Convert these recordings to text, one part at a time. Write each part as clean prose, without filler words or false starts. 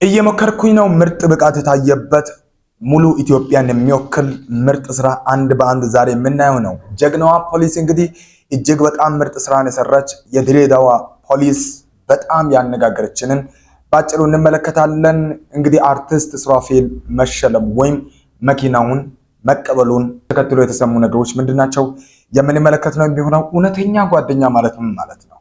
እየሞከርኩኝ ነው ምርጥ ብቃት የታየበት ሙሉ ኢትዮጵያን የሚወክል ምርጥ ስራ አንድ በአንድ ዛሬ የምናየው ነው። ጀግናዋ ፖሊስ እንግዲህ እጅግ በጣም ምርጥ ስራን የሰራች የድሬዳዋ ፖሊስ በጣም ያነጋገረችንን ባጭሩ እንመለከታለን። እንግዲህ አርቲስት ሱራፌል መሸለም ወይም መኪናውን መቀበሉን ተከትሎ የተሰሙ ነገሮች ምንድናቸው የምንመለከት ነው የሚሆነው። እውነተኛ ጓደኛ ማለት ምን ማለት ነው?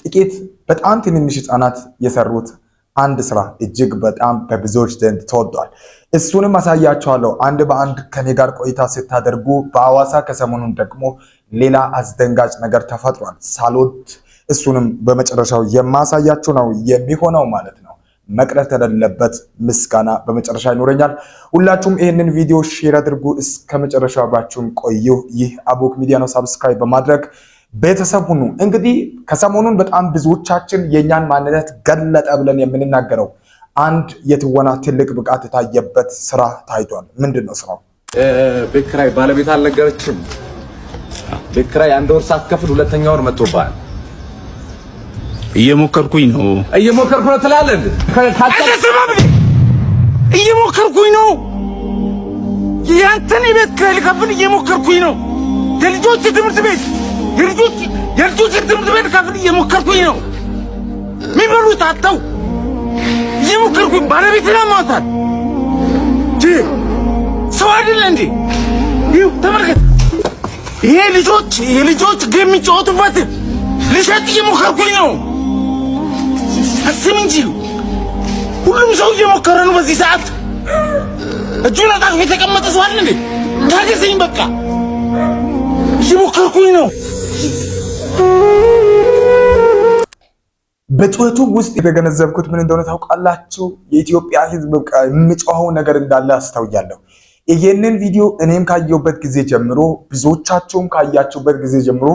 ጥቂት በጣም ትንንሽ ህፃናት የሰሩት አንድ ስራ እጅግ በጣም በብዙዎች ዘንድ ተወዷል። እሱንም አሳያችኋለሁ አንድ በአንድ ከኔ ጋር ቆይታ ስታደርጉ። በአዋሳ ከሰሞኑን ደግሞ ሌላ አስደንጋጭ ነገር ተፈጥሯል። ሳልወድ እሱንም በመጨረሻው የማሳያችሁ ነው የሚሆነው ማለት ነው። መቅረት የሌለበት ምስጋና በመጨረሻ ይኖረኛል። ሁላችሁም ይህንን ቪዲዮ ሼር አድርጉ፣ እስከ መጨረሻው አብራችሁን ቆዩ። ይህ አቦክ ሚዲያ ነው። ሰብስክራይብ በማድረግ ቤተሰብ ሁኑ። እንግዲህ ከሰሞኑን በጣም ብዙዎቻችን የኛን ማንነት ገለጠ ብለን የምንናገረው አንድ የትወና ትልቅ ብቃት የታየበት ስራ ታይቷል። ምንድነው ስራው? ቤት ኪራይ ባለቤት አልነገረችም። ቤት ኪራይ አንድ ወር ሳትከፍል ሁለተኛ ወር መጥቶብሃል። እየሞከርኩኝ ነው ትላለህ እንዴ? እየሞከርኩኝ ነው። ያንተን የቤት ኪራይ ልከፍል እየሞከርኩኝ ነው። የልጆች ትምህርት ቤት ትምህርት ቤት ከፍል እየሞከርኩኝ ነው። የሚበሉት አጥተው እየሞከርኩኝ ባለቤትን አማታል። ሰው አይደለ እንዴ? ይኸው ተመልከት። ይሄ ልጆች ጌም የሚጫወቱበት ልሸጥ እየሞከርኩኝ ነው። አስብ እንጂ ሁሉም ሰው እየሞከረ ነው። በዚህ ሰዓት እጁን አጣጥፎ የተቀመጠ ሰው አለ እንዴ? ታገሰኝ በቃ። እየሞከርኩኝ ነው። በጩኸቱ ውስጥ የተገነዘብኩት ምን እንደሆነ ታውቃላችሁ? የኢትዮጵያ ሕዝብ በቃ የሚጮኸው ነገር እንዳለ አስተውያለሁ። ይሄንን ቪዲዮ እኔም ካየሁበት ጊዜ ጀምሮ ብዙዎቻችሁም ካያችሁበት ጊዜ ጀምሮ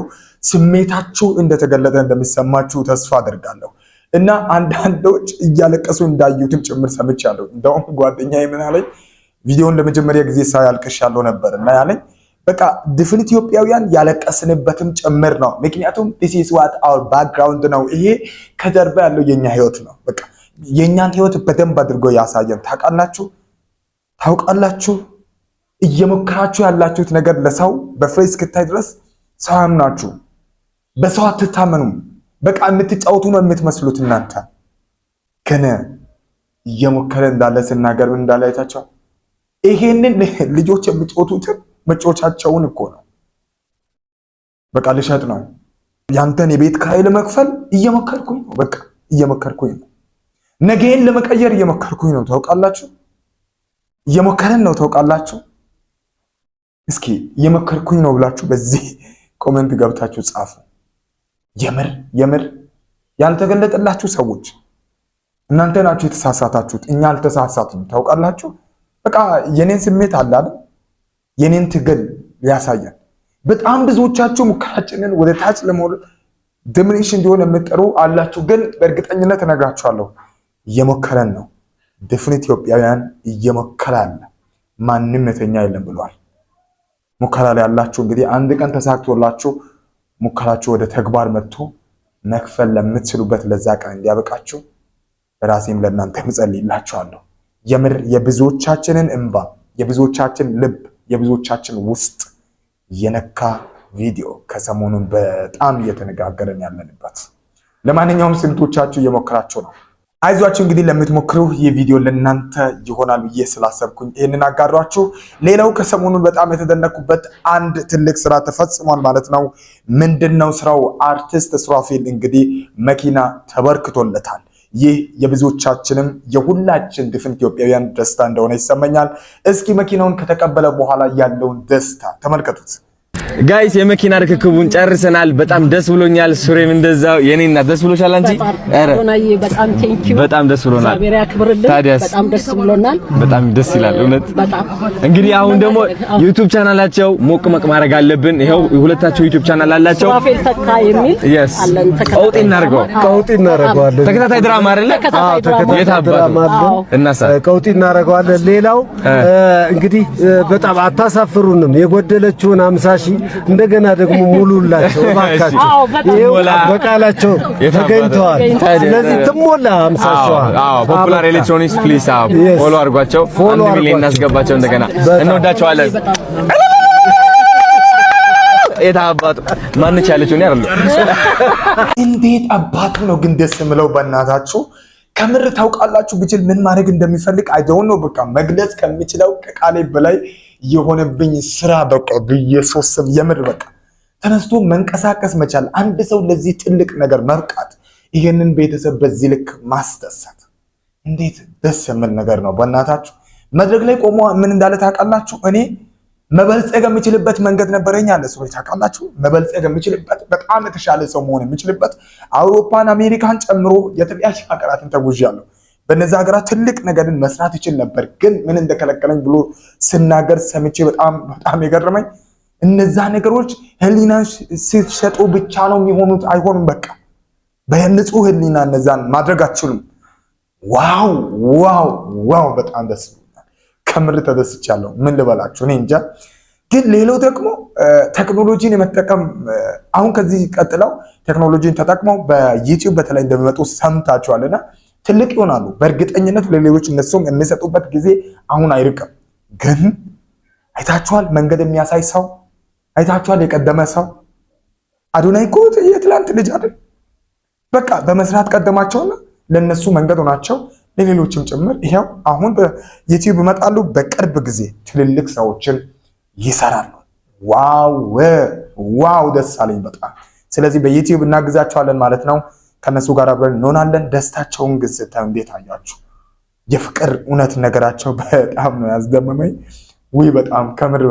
ስሜታችሁ እንደተገለጠ እንደሚሰማችሁ ተስፋ አደርጋለሁ እና አንዳንዶች እያለቀሱ እንዳዩትም ጭምር ሰምቻለሁ። እንደውም ጓደኛዬ ምን አለኝ፣ ቪዲዮውን ለመጀመሪያ ጊዜ ሳያልቅሻለሁ ነበር እና ያለኝ በቃ ድፍን ኢትዮጵያውያን ያለቀስንበትም ጭምር ነው። ምክንያቱም this is what our background ነው። ይሄ ከጀርባ ያለው የኛ ህይወት ነው። በቃ የኛን ህይወት በደንብ አድርጎ ያሳየን። ታውቃላችሁ እየሞከራችሁ ያላችሁት ነገር ለሰው በፍሬ እስክታይ ድረስ ሰው ያምናችሁ። በሰው አትታመኑም። በቃ የምትጫወቱ ነው የምትመስሉት እናንተ። ግን እየሞከረ እንዳለ ስናገር ምን እንዳለ አይታችኋል? ይሄንን ልጆች የሚጫወቱትን መጮቻቸውን እኮ ነው። በቃ ልሸጥ ነው። ያንተን የቤት ኪራይ ለመክፈል እየሞከርኩኝ ነው። በቃ እየሞከርኩኝ ነው። ነገን ለመቀየር እየሞከርኩኝ ነው። ታውቃላችሁ? እየሞከረን ነው። ታውቃላችሁ? እስኪ እየሞከርኩኝ ነው ብላችሁ በዚህ ኮሜንት ገብታችሁ ጻፉ። የምር ያልተገለጠላችሁ ሰዎች እናንተ ናችሁ የተሳሳታችሁት። እኛ አልተሳሳትንም። ታውቃላችሁ? በቃ የኔን ስሜት አለ አይደል? የኔን ትግል ያሳያል። በጣም ብዙዎቻችሁ ሙከራችንን ወደ ታች ለመውረድ ድምንሽ እንዲሆን የምትጠሩ አላችሁ። ግን በእርግጠኝነት እነግራችኋለሁ እየሞከረን ነው። ድፍን ኢትዮጵያውያን እየሞከራል። ማንም የተኛ የለም ብሏል። ሙከራ ላይ ያላችሁ እንግዲህ አንድ ቀን ተሳክቶላችሁ ሙከራችሁ ወደ ተግባር መጥቶ መክፈል ለምትችሉበት ለዛ ቀን እንዲያበቃችሁ ራሴም ለእናንተ ምጸልይላችኋለሁ። የምር የብዙዎቻችንን እንባ፣ የብዙዎቻችን ልብ፣ የብዙዎቻችን ውስጥ የነካ ቪዲዮ ከሰሞኑን በጣም እየተነጋገረን ያለንበት። ለማንኛውም ስንቶቻችሁ እየሞከራችሁ ነው? አይዟችሁ እንግዲህ ለምትሞክሩ ይህ ቪዲዮ ለእናንተ ይሆናል ብዬ ስላሰብኩኝ ይህንን አጋሯችሁ። ሌላው ከሰሞኑን በጣም የተደነኩበት አንድ ትልቅ ስራ ተፈጽሟል ማለት ነው። ምንድነው ስራው? አርቲስት ሱራፌል እንግዲህ መኪና ተበርክቶለታል። ይህ የብዙዎቻችንም የሁላችን ድፍን ኢትዮጵያውያን ደስታ እንደሆነ ይሰማኛል። እስኪ መኪናውን ከተቀበለ በኋላ ያለውን ደስታ ተመልከቱት። ጋይስ የመኪና ርክክቡን ጨርሰናል። በጣም ደስ ብሎኛል። ሱሬም እንደዛው። የኔና ደስ ብሎሻል አንቺ? አረ በጣም ቴንኪው። በጣም ደስ ብሎናል። እግዚአብሔር ያክብርልን። በጣም ደስ ብሎናል። በጣም ደስ ይላል እውነት። በጣም እንግዲህ አሁን ደግሞ ዩቲዩብ ቻናላቸው ሞቅ መቅ ማድረግ አለብን። ይሄው ሁለታቸው ዩቲዩብ ቻናል አላቸው። ሱራፌል ተካ የሚል አለን። ቀውጢ እናደርገዋለን። ተከታታይ ድራማ አይደለ? እናሳ ቀውጢ እናደርገዋለን። ሌላው እንግዲህ በጣም አታሳፍሩንም። የጎደለችውን 50 እሺ እንደገና ደግሞ ሙሉላቸው እባካችሁ። ይሄው በቃላቸው ተገኝተዋል። ስለዚህ ትሞላ 50 ሺህ። አዎ ፖፑላር ኤሌክትሮኒክስ ፕሊስ ፎሎ አድርጓቸው። 1 ሚሊዮን እናስገባቸው። እንደገና እንወዳቸዋለን። ኤታ አባቱ ማንች ያለችው ነው አይደል? እንዴት አባቱ ነው ግን ደስ የምለው በእናታችሁ ከምር ታውቃላችሁ። ብችል ምን ማድረግ እንደሚፈልግ አይ ዶንት ኖ። በቃ መግለጽ ከሚችለው ከቃሌ በላይ የሆነብኝ ስራ በቃ በኢየሱስ ስም የምር በቃ ተነስቶ መንቀሳቀስ መቻል፣ አንድ ሰው ለዚህ ትልቅ ነገር መብቃት፣ ይሄንን ቤተሰብ በዚህ ልክ ማስደሰት እንዴት ደስ የሚል ነገር ነው በእናታችሁ። መድረክ ላይ ቆሞ ምን እንዳለ ታውቃላችሁ? እኔ መበልጸግ የምችልበት መንገድ ነበረኝ አለ ሰው። ታውቃላችሁ መበልጸግ የምችልበት በጣም የተሻለ ሰው መሆን የምችልበት አውሮፓን አሜሪካን ጨምሮ የተለያዩ ሀገራትን ተጉዣለሁ። በነዛ ሀገራት ትልቅ ነገርን መስራት ይችል ነበር፣ ግን ምን እንደከለከለኝ ብሎ ስናገር ሰምቼ በጣም የገረመኝ እነዛ ነገሮች ህሊናን ሲሸጡ ብቻ ነው የሚሆኑት። አይሆኑም። በቃ በንጹህ ህሊና እነዛን ማድረግ አትችሉም። ዋው ዋው ዋው! በጣም ደስ ከምር ተደስቻለሁ። ምን ልበላችሁ እኔ እንጃ። ግን ሌላው ደግሞ ቴክኖሎጂን የመጠቀም አሁን ከዚህ ቀጥለው ቴክኖሎጂን ተጠቅመው በዩቲዩብ በተለይ እንደሚመጡ ሰምታችኋልና ትልቅ ይሆናሉ በእርግጠኝነት ለሌሎች እነሱም የሚሰጡበት ጊዜ አሁን አይርቅም። ግን አይታችኋል መንገድ የሚያሳይ ሰው አይታችኋል የቀደመ ሰው አዶናይ እኮ የትላንት ልጅ አይደል? በቃ በመስራት ቀደማቸውና ለነሱ መንገድ ሆናቸው ለሌሎችም ጭምር ይሄው አሁን በዩቲዩብ ይመጣሉ። በቅርብ ጊዜ ትልልቅ ሰዎችን ይሰራሉ። ዋው ዋው! ደስ አለኝ በጣም። ስለዚህ በዩቲዩብ እናግዛቸዋለን ማለት ነው። ከነሱ ጋር አብረን እንሆናለን። ደስታቸውን ግን ስታዩ እንዴት አያችሁ? የፍቅር እውነት ነገራቸው በጣም ነው ያስደመመኝ። ውይ በጣም ከምር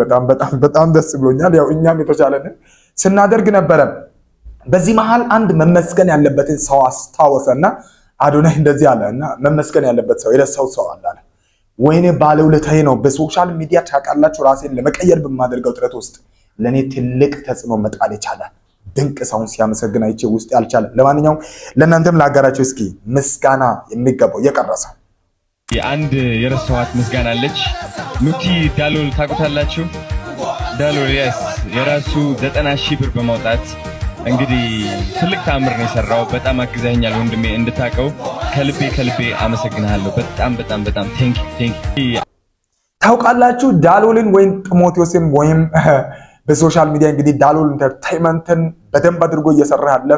በጣም ደስ ብሎኛል። ያው እኛም የተቻለንን ስናደርግ ነበረ። በዚህ መሃል አንድ መመስገን ያለበትን ሰው አስታወሰና አዶናይ እንደዚህ አለና መመስገን ያለበት ሰው የረሳው ሰው አለ። ወይኔ ባለውለታዬ ነው። በሶሻል ሚዲያ ታውቃላችሁ ራሴን ለመቀየር በማደርገው ጥረት ውስጥ ለኔ ትልቅ ተጽዕኖ መጣል የቻለ ድንቅ ሰውን ሲያመሰግን አይቼ ውስጥ ያልቻለ። ለማንኛውም ለእናንተም ላጋራችሁ እስኪ ምስጋና የሚገባው የቀረሰ አንድ የረሳኋት ምስጋና አለች። ኑቲ ዳሎል ታውቁታላችሁ? ዳሎል የራሱ 90 ሺህ ብር በማውጣት እንግዲህ ትልቅ ታምር ነው የሰራው። በጣም አግዛኛል ወንድሜ፣ እንድታቀው ከልቤ አመሰግናለሁ። በጣም ቴንክ ዩ። ታውቃላችሁ ዳሎልን ወይም ጢሞቴዎስን ወይም በሶሻል ሚዲያ እንግዲህ ዳሎል ኢንተርቴይንመንትን በደንብ አድርጎ እየሰራ ያለ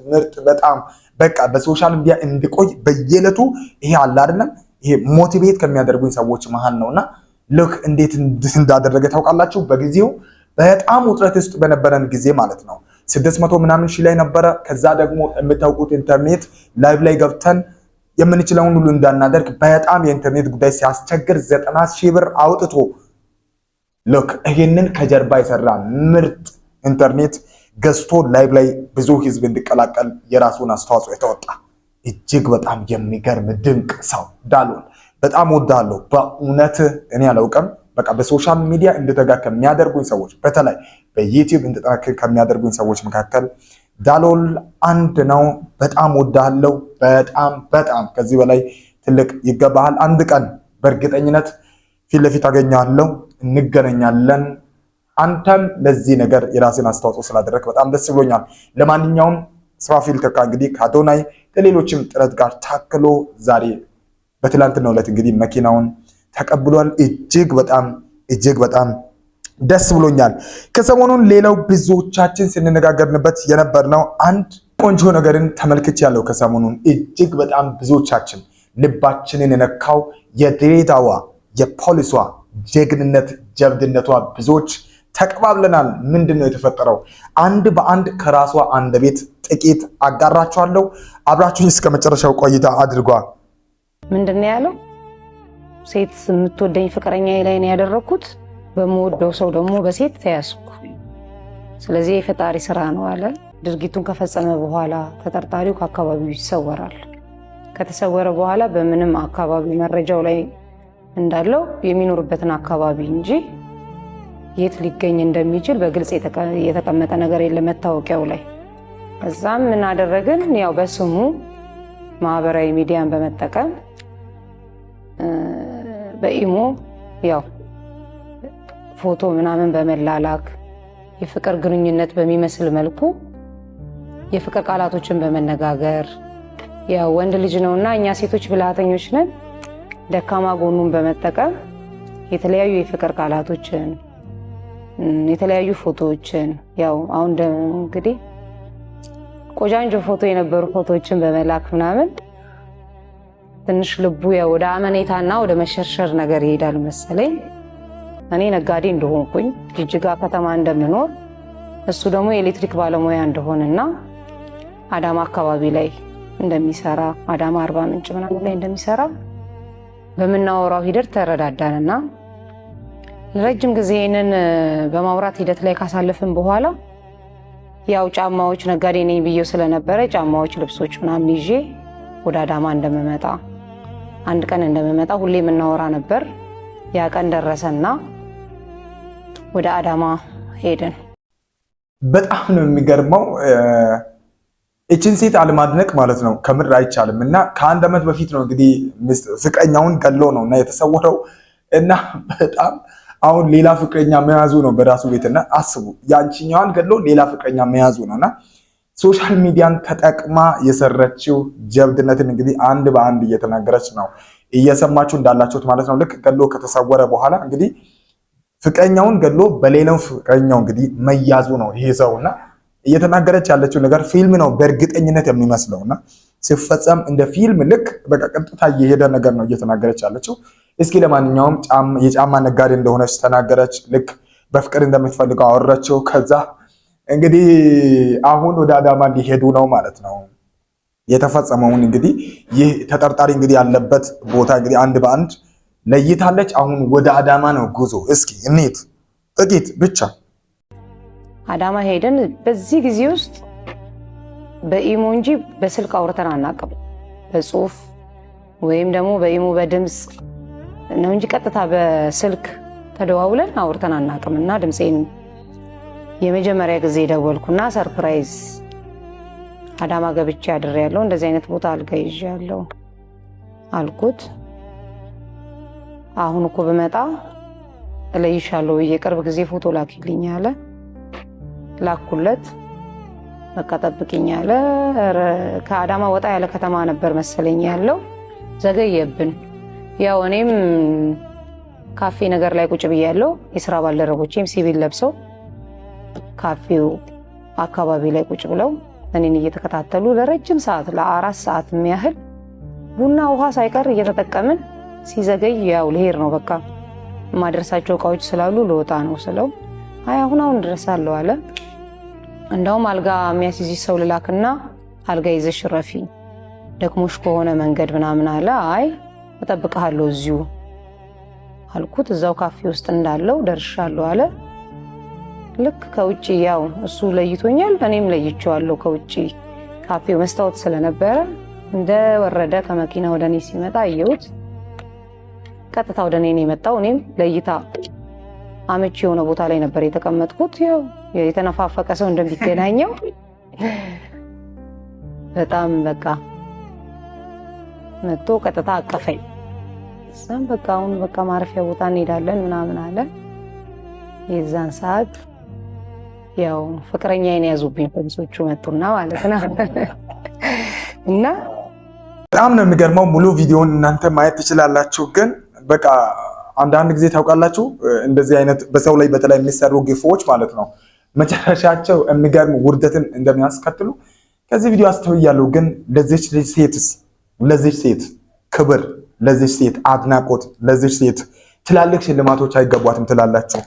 ምርጥ በጣም በቃ በሶሻል ሚዲያ እንድቆይ በየዕለቱ ይሄ አለ አይደለም ይሄ ሞቲቬት ከሚያደርጉኝ ሰዎች መሃል ነውና ልክ እንዴት እንዳደረገ ታውቃላችሁ። በጊዜው በጣም ውጥረት ውስጥ በነበረን ጊዜ ማለት ነው 600 ምናምን ሺህ ላይ ነበረ። ከዛ ደግሞ የምታውቁት ኢንተርኔት ላይቭ ላይ ገብተን የምንችለውን ሁሉ እንዳናደርግ በጣም የኢንተርኔት ጉዳይ ሲያስቸግር 90 ሺህ ብር አውጥቶ ልክ ይሄንን ከጀርባ የሰራ ምርጥ ኢንተርኔት ገዝቶ ላይቭ ላይ ብዙ ህዝብ እንዲቀላቀል የራሱን አስተዋጽኦ የተወጣ እጅግ በጣም የሚገርም ድንቅ ሰው ዳሎል በጣም ወዳለሁ በእውነት። እኔ አላውቅም በቃ በሶሻል ሚዲያ እንድተጋ ከሚያደርጉኝ ሰዎች በተለይ በዩቲዩብ እንድጠናከር ከሚያደርጉኝ ሰዎች መካከል ዳሎል አንድ ነው። በጣም ወዳለሁ በጣም ከዚህ በላይ ትልቅ ይገባሃል። አንድ ቀን በእርግጠኝነት ፊት ለፊት አገኛለሁ፣ እንገናኛለን። አንተም ለዚህ ነገር የራስን አስተዋጽኦ ስላደረክ በጣም ደስ ብሎኛል። ለማንኛውም ስራፊል ተካ እንግዲህ ከአዶናይ ለሌሎችም ጥረት ጋር ታክሎ ዛሬ በትላንትናው ዕለት እንግዲህ መኪናውን ተቀብሏል። እጅግ በጣም ደስ ብሎኛል። ከሰሞኑን ሌላው ብዙዎቻችን ስንነጋገርንበት የነበርነው አንድ ቆንጆ ነገርን ተመልክቻለሁ። ከሰሞኑን እጅግ በጣም ብዙዎቻችን ልባችንን የነካው የድሬዳዋ የፖሊሷ ጀግንነት ጀብድነቷ ብዙዎች ተቀባብለናል። ምንድነው የተፈጠረው? አንድ በአንድ ከራሷ አንደበት ጥቂት አጋራችኋለሁ። አብራችሁኝ እስከ መጨረሻው ቆይታ አድርጓ። ምንድነው ያለው? ሴት የምትወደኝ ፍቅረኛዬ ላይ ነው ያደረኩት፣ በመወደው ሰው ደግሞ በሴት ተያዝኩ። ስለዚህ የፈጣሪ ስራ ነው አለ። ድርጊቱን ከፈጸመ በኋላ ተጠርጣሪው ከአካባቢው ይሰወራል። ከተሰወረ በኋላ በምንም አካባቢ መረጃው ላይ እንዳለው የሚኖርበትን አካባቢ እንጂ የት ሊገኝ እንደሚችል በግልጽ የተቀመጠ ነገር የለም መታወቂያው ላይ። እዛም ምን አደረግን? ያው በስሙ ማህበራዊ ሚዲያን በመጠቀም በኢሞ ያው ፎቶ ምናምን በመላላክ የፍቅር ግንኙነት በሚመስል መልኩ የፍቅር ቃላቶችን በመነጋገር ያው ወንድ ልጅ ነውና እኛ ሴቶች ብልሃተኞች ነን። ደካማ ጎኑን በመጠቀም የተለያዩ የፍቅር ቃላቶችን የተለያዩ ፎቶዎችን ያው አሁን እንግዲህ ቆጃንጆ ፎቶ የነበሩ ፎቶዎችን በመላክ ምናምን ትንሽ ልቡ ያው ወደ አመኔታና ወደ መሸርሸር ነገር ይሄዳል መሰለኝ። እኔ ነጋዴ እንደሆንኩኝ ጅጅጋ ከተማ እንደምኖር እሱ ደግሞ የኤሌክትሪክ ባለሙያ እንደሆነና አዳማ አካባቢ ላይ እንደሚሰራ አዳማ አርባ ምንጭ ምናምን ላይ እንደሚሰራ በመናወራው ሂደት ተረዳዳንና ለረጅም ጊዜ እነን በማውራት ሂደት ላይ ካሳለፍን በኋላ ያው ጫማዎች ነጋዴ ነኝ ብዬው ስለነበረ ጫማዎች፣ ልብሶች ምናምን ይዤ ወደ አዳማ እንደምመጣ አንድ ቀን እንደምመጣ ሁሌ የምናወራ ነበር። ያ ቀን ደረሰና ወደ አዳማ ሄድን። በጣም ነው የሚገርመው። እቺን ሴት አለማድነቅ ማለት ነው ከምር አይቻልም። እና ከአንድ ዓመት በፊት ነው እንግዲህ ፍቅረኛውን ገሎ ነውና የተሰወረው እና በጣም አሁን ሌላ ፍቅረኛ መያዙ ነው በራሱ ቤትና አስቡ፣ ያንቺኛዋን ገሎ ሌላ ፍቅረኛ መያዙ ነውና ሶሻል ሚዲያን ተጠቅማ የሰረችው ጀብድነትን እንግዲህ አንድ በአንድ እየተናገረች ነው እየሰማችሁ እንዳላችሁት ማለት ነው። ልክ ገሎ ከተሰወረ በኋላ እንግዲህ ፍቅረኛውን ገሎ በሌላው ፍቅረኛው እንግዲህ መያዙ ነው ይሄ ሰውና እየተናገረች ያለችው ነገር ፊልም ነው በእርግጠኝነት የሚመስለውና ሲፈጸም እንደ ፊልም ልክ በቃ ቀጥታ እየሄደ ነገር ነው እየተናገረች ያለችው። እስኪ ለማንኛውም የጫማ ነጋዴ እንደሆነች ተናገረች። ልክ በፍቅር እንደምትፈልገው አወራቸው። ከዛ እንግዲህ አሁን ወደ አዳማ ሊሄዱ ነው ማለት ነው። የተፈጸመውን እንግዲህ ይህ ተጠርጣሪ እንግዲህ ያለበት ቦታ እንግዲህ አንድ በአንድ ለይታለች። አሁን ወደ አዳማ ነው ጉዞ። እስኪ እንሂድ ጥቂት ብቻ። አዳማ ሄደን በዚህ ጊዜ ውስጥ በኢሞ እንጂ በስልክ አውርተን አናውቅም። በጽሁፍ ወይም ደግሞ በኢሞ በድምጽ ነው እንጂ ቀጥታ በስልክ ተደዋውለን አውርተን አናውቅም። እና ድምጼን የመጀመሪያ ጊዜ ደወልኩና ሰርፕራይዝ አዳማ ገብቼ አድሬያለሁ፣ እንደዚህ አይነት ቦታ አልጋ ይዣለሁ አልኩት። አሁን እኮ በመጣ እለይሻለሁ የቅርብ ጊዜ ፎቶ ላኪልኝ አለ። ላኩለት። በቃ ጠብቂኝ አለ። ከአዳማ ወጣ ያለ ከተማ ነበር መሰለኝ ያለው። ዘገየብን። ያው እኔም ካፌ ነገር ላይ ቁጭ ብያለሁ። የሥራ ባልደረቦቼም ሲቪል ለብሰው ካፌው አካባቢ ላይ ቁጭ ብለው እኔን እየተከታተሉ ለረጅም ሰዓት ለ4 ሰዓት የሚያህል ቡና ውሃ ሳይቀር እየተጠቀምን ሲዘገይ ያው ልሄድ ነው በቃ ማድረሳቸው እቃዎች ስላሉ ልወጣ ነው ስለው አይ አሁን ድረሳለሁ አለ። እንደውም አልጋ የሚያስይዝ ሰው ልላክና አልጋ ይዘሽ ረፊ ደክሞሽ ከሆነ መንገድ ምናምን አለ። አይ እጠብቅሃለሁ እዚሁ አልኩት። እዛው ካፌ ውስጥ እንዳለው ደርሻለሁ አለ። ልክ ከውጪ ያው እሱ ለይቶኛል፣ እኔም ለይቼዋለሁ። ከውጪ ካፌው መስታወት ስለነበረ እንደወረደ ከመኪና ወደ እኔ ሲመጣ አየሁት። ቀጥታ ወደ እኔ ነው የመጣው። እኔም ለይታ አመቺ የሆነ ቦታ ላይ ነበር የተቀመጥኩት። ያው የተነፋፈቀ ሰው እንደሚገናኘው በጣም በቃ መጥቶ ቀጥታ አቀፈኝ። ሰም በቃ አሁን በቃ ማረፊያ ቦታ እንሄዳለን ምናምን አለ። የዛን ሰዓት ያው ፍቅረኛዬን ያዙብኝ ፖሊሶቹ መጡና ማለት ነው። እና በጣም ነው የሚገርመው። ሙሉ ቪዲዮውን እናንተ ማየት ትችላላችሁ። ግን በቃ አንዳንድ ጊዜ ታውቃላችሁ እንደዚህ አይነት በሰው ላይ በተለይ የሚሰሩ ግፎች ማለት ነው መጨረሻቸው የሚገርም ውርደትን እንደሚያስከትሉ ከዚህ ቪዲዮ አስተውያለሁ። ግን ለዚች ሴትስ ለዚች ሴት ክብር፣ ለዚች ሴት አድናቆት፣ ለዚች ሴት ትላልቅ ሽልማቶች አይገቧትም ትላላችሁ?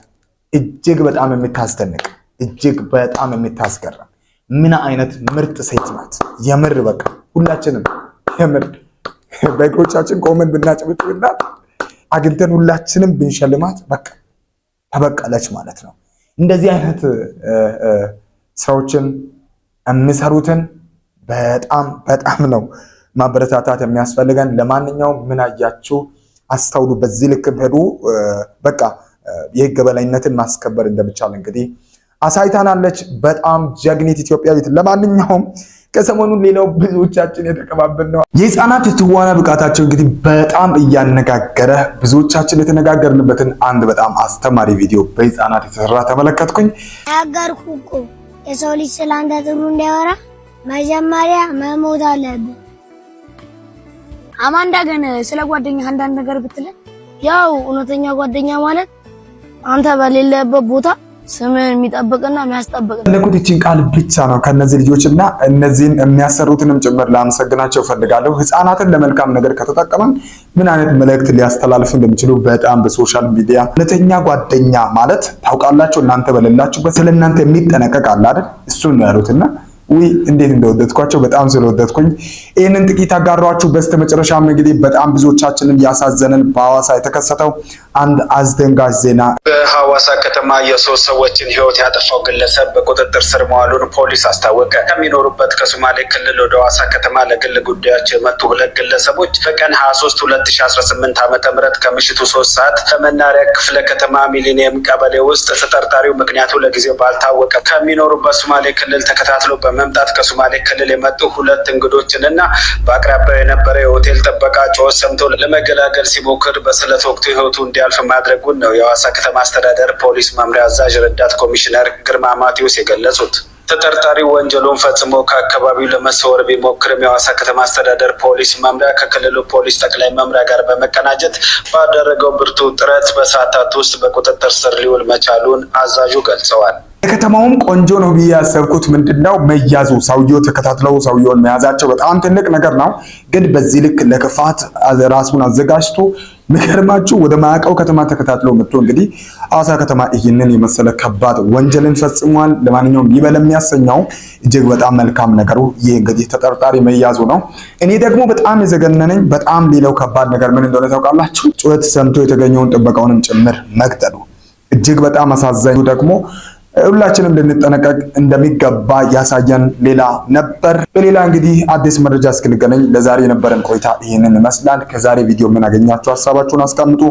እጅግ በጣም የምታስደንቅ እጅግ በጣም የምታስገርም ምን አይነት ምርጥ ሴት ናት! የምር በቃ ሁላችንም የምር በእግሮቻችን ቆመን ብናጨብጭብላት አግኝተን ሁላችንም ብንሸልማት በቃ ተበቀለች ማለት ነው። እንደዚህ አይነት ሰዎችን የሚሰሩትን በጣም ነው ማበረታታት የሚያስፈልገን። ለማንኛውም ምን አያችሁ? አስተውሉ። በዚህ ልክም ሄዱ። በቃ የህግ በላይነትን ማስከበር እንደሚቻል እንግዲህ አሳይታናለች። በጣም ጀግኒት ኢትዮጵያዊት። ለማንኛውም ከሰሞኑን ሌላው ብዙዎቻችን የተቀባበል ነው የህፃናት ትወና ብቃታቸው እንግዲህ በጣም እያነጋገረ ብዙዎቻችን የተነጋገርንበትን አንድ በጣም አስተማሪ ቪዲዮ በህፃናት የተሰራ ተመለከትኩኝ። ያጋርኩ እኮ የሰው ልጅ ስላንተ ጥሩ እንዲያወራ መጀመሪያ መሞት አለብህ። አማንዳ ግን ስለ ጓደኛ አንዳንድ ነገር ብትለን ያው እውነተኛ ጓደኛ ማለት አንተ በሌለበት ቦታ ስምን የሚጠብቅና የሚያስጠብቅ ነው። ለኩት እቺን ቃል ብቻ ነው ከነዚህ ልጆችና እነዚህን የሚያሰሩትንም ጭምር ላመሰግናቸው ፈልጋለሁ። ህፃናትን ለመልካም ነገር ከተጠቀመን ምን አይነት መልእክት ሊያስተላልፉ እንደሚችሉ በጣም በሶሻል ሚዲያ እውነተኛ ጓደኛ ማለት ታውቃላችሁ እናንተ በሌላችሁበት ስለእናንተ የሚጠነቀቅ አለ አይደል? እሱን ነው ያሉትና እንዴት እንደወደድኳቸው በጣም ስለወደድኩኝ ይሄንን ጥቂት አጋራችሁ። በስተመጨረሻም እንግዲህ በጣም ብዙዎቻችንን ያሳዘነን በሐዋሳ የተከሰተው አንድ አስደንጋጭ ዜና። በሐዋሳ ከተማ የሶስት ሰዎችን ህይወት ያጠፋው ግለሰብ በቁጥጥር ስር መዋሉን ፖሊስ አስታወቀ። ከሚኖሩበት ከሶማሌ ክልል ወደ ሐዋሳ ከተማ ለግል ጉዳያቸው የመጡ ሁለት ግለሰቦች በቀን 23 2018 ዓ.ም ከምሽቱ 3 ሰዓት ከመናሪያ ክፍለ ከተማ ሚሊኒየም ቀበሌ ውስጥ ተጠርጣሪው ምክንያቱ ለጊዜው ባልታወቀ ከሚኖሩበት ሶማሌ ክልል ተከታትሎ በመምጣት ከሶማሌ ክልል የመጡ ሁለት እንግዶችንና በአቅራቢያው የነበረ የሆቴል ጥበቃ ጩኸት ሰምቶ ለመገላገል ሲሞክር በስለት ወቅቱ ህይወቱ እንዲያልፍ ማድረጉን ነው የሐዋሳ ከተማ አስተዳደር ፖሊስ መምሪያ አዛዥ ረዳት ኮሚሽነር ግርማ ማቴዎስ የገለጹት። ተጠርጣሪው ወንጀሉን ፈጽሞ ከአካባቢው ለመሰወር ቢሞክርም የሐዋሳ ከተማ አስተዳደር ፖሊስ መምሪያ ከክልሉ ፖሊስ ጠቅላይ መምሪያ ጋር በመቀናጀት ባደረገው ብርቱ ጥረት በሰዓታት ውስጥ በቁጥጥር ስር ሊውል መቻሉን አዛዡ ገልጸዋል። የከተማውም ቆንጆ ነው ብዬ ያሰብኩት ምንድነው መያዙ፣ ሰውየው ተከታትለው ሰውየውን መያዛቸው በጣም ትልቅ ነገር ነው። ግን በዚህ ልክ ለክፋት ራሱን አዘጋጅቶ ምክርማችሁ ወደ ማያውቀው ከተማ ተከታትለው መጥቶ እንግዲህ ሐዋሳ ከተማ ይህንን የመሰለ ከባድ ወንጀልን ፈጽሟል። ለማንኛውም ይበል የሚያሰኘው እጅግ በጣም መልካም ነገሩ ይህ እንግዲህ ተጠርጣሪ መያዙ ነው። እኔ ደግሞ በጣም የዘገነነኝ በጣም ሌላው ከባድ ነገር ምን እንደሆነ ታውቃላችሁ? ጩኸት ሰምቶ የተገኘውን ጥበቃውንም ጭምር መግደሉ እጅግ በጣም አሳዛኙ ደግሞ ሁላችንም ልንጠነቀቅ እንደሚገባ ያሳየን ሌላ ነበር። በሌላ እንግዲህ አዲስ መረጃ እስክንገናኝ ለዛሬ የነበረን ቆይታ ይህንን ይመስላል። ከዛሬ ቪዲዮ ምን አገኛችሁ? ሀሳባችሁን አስቀምጡ።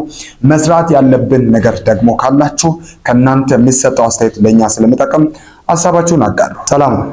መስራት ያለብን ነገር ደግሞ ካላችሁ ከእናንተ የሚሰጠው አስተያየት ለእኛ ስለሚጠቅም ሀሳባችሁን አጋሩ። ሰላም ነው።